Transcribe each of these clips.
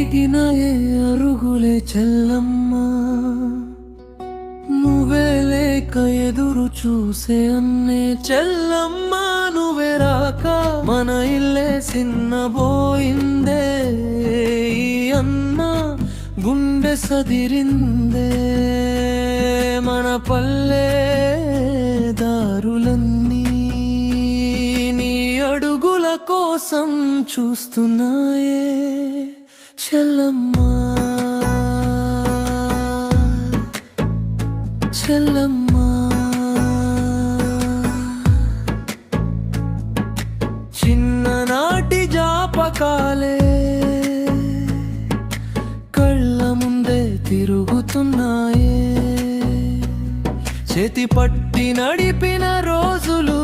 అలిగిన ఏ అరుగులే చెల్లమ్మ, నువ్వే లేక ఎదురు చూసే అన్నే చెల్లమ్మ. నువ్వే రాక మన ఇల్లే సిన్నబోయిందే, ఈ అన్న గుండె సదిరిందే. మన పల్లె దారులన్నీ నీ అడుగుల కోసం చూస్తున్నాయే చెల్లమ్మా, చెల్లమ్మా. చిన్ననాటి జాపకాలే కళ్ళ ముందే తిరుగుతున్నాయే, చేతి పట్టి నడిపిన రోజులు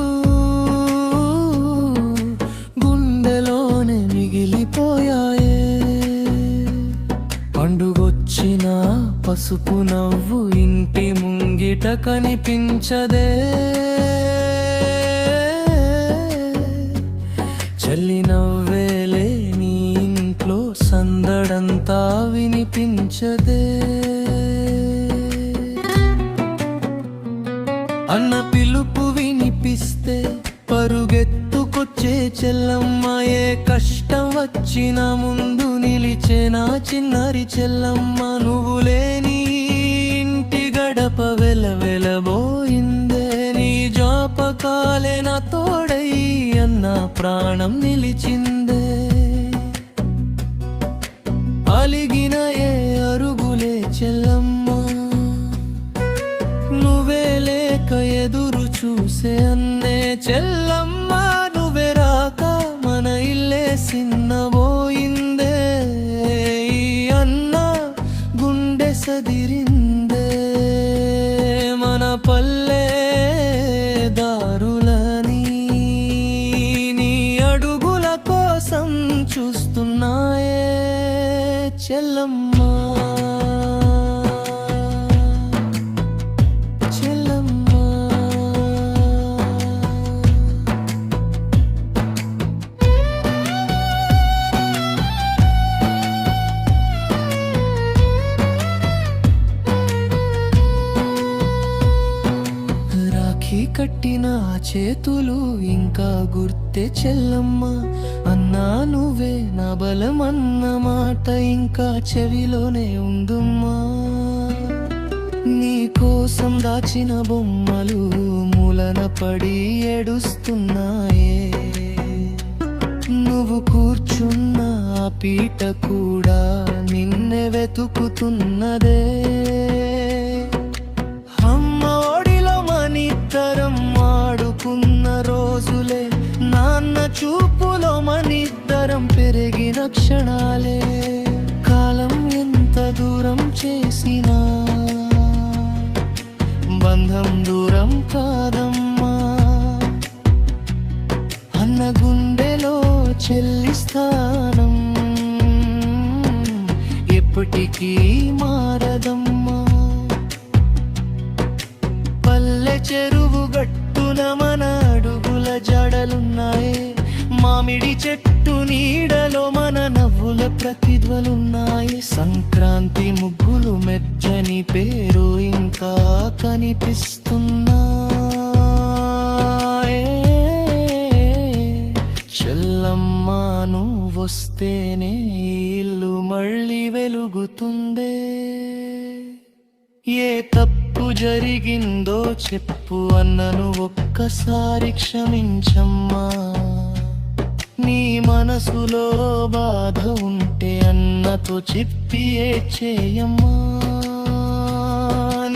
గుండెలోనే మిగిలిపోయాయే. పండుగొచ్చిన పసుపు నవ్వు ఇంటి ముంగిట కనిపించదే, చల్లి నవ్వేలే నీ ఇంట్లో సందడంతా వినిపించదే. అన్న పిలుపు వినిపిస్తే పరుగెత్తుకొచ్చే చెల్లమ్మ, ఏ కష్టం వచ్చినా ముందు నిలిచే నా చిన్నారి చెల్లమ్మ. నువ్వు లేని ఇంటి గడప వెలవెలబోయిందే, నీ జాపకాలే నా తోడై అన్న ప్రాణం నిలిచిందే. అలిగిన ఏ అరుగులే చెల్లమ్మ, నువ్వే లేక ఎదురు చూసే అన్నే చెల్లమ్మ. నువ్వే రాక మన ఇల్లే సిన్నబోయిందే, ఈ అన్న గుండె సదిరిందే. మన పల్లె దారులని నీ అడుగుల కోసం చూస్తున్నాయే చెల్లమ్మా, చెల్లమ్మా. రాఖీ కట్టిన చేతులు ఇంకా గుర్తే చెల్లమ్మ, అన్నా నువ్వే నా బలం అన్న మాట ఇంకా చెవిలోనే ఉందమ్మా. నీ కోసం దాచిన బొమ్మలు మూలన పడి ఏడుస్తున్నాయే, నువ్వు కూర్చున్న ఆ పీట కూడా నిన్నే వెతుకుతున్నదే. అమ్మ ఒడిలో మనిద్దరం ఆడుకున్న రోజులే, నాన్న చూపులో మనిద్దరం పెరిగిన క్షణాలే. కాలం ఎంత దూరం చేసినా బంధం దూరం కాదమ్మా, అన్న గుండెలో చెల్లి స్థానం ఎప్పటికీ మారదమ్మా. పల్లె చెరువు గట్టున మన అడుగుల జాడలున్నాయే, మామిడి చెట్టు నీడలో మన నవ్వుల ప్రతిధ్వలున్నాయి. సంక్రాంతి ముగ్గులు మెచ్చని పేరు ఇంకా కనిపిస్తున్నాయే చెల్లమ్మ. నువ్వొస్తేనే ఇల్లు మళ్ళీ వెలుగుతుందే. ఏ తప్పు జరిగిందో చెప్పు అన్నను ఒక్కసారి క్షమించమ్మా. నీ మనసులో బాధ ఉంటే అన్నతో చెప్పి చేయమ్మా.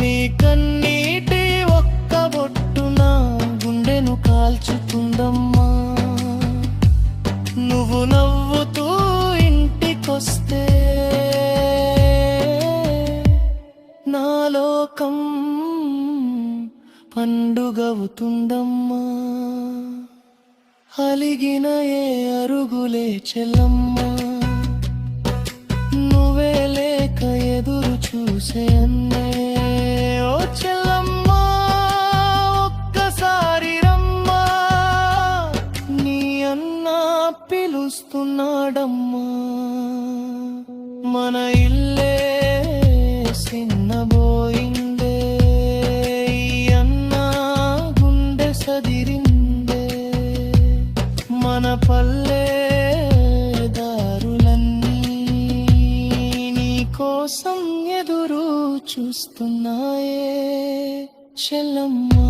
నీ కన్నీటి ఒక్క బొట్టు నా గుండెను కాల్చుతుందమ్మా. నువ్వు నవ్వుతూ ఇంటికొస్తే నా లోకం పండుగవుతుందమ్మా. అలిగిన ఏ అరుగులే చెల్లమ్మ, నువ్వే లేక ఎదురు చూసే అన్నే ఓ చెల్లమ్మ. ఒక్కసారి రమ్మా, నీ అన్న పిలుస్తున్నాడమ్మా. మన ఇల్లే సిన్నబోయిందే, ఈ అన్న గుండె సదిరిందే. మన పల్లె దారులన్నీ నీ కోసం ఎదురు చూస్తున్నాయే చెల్లమ్మా.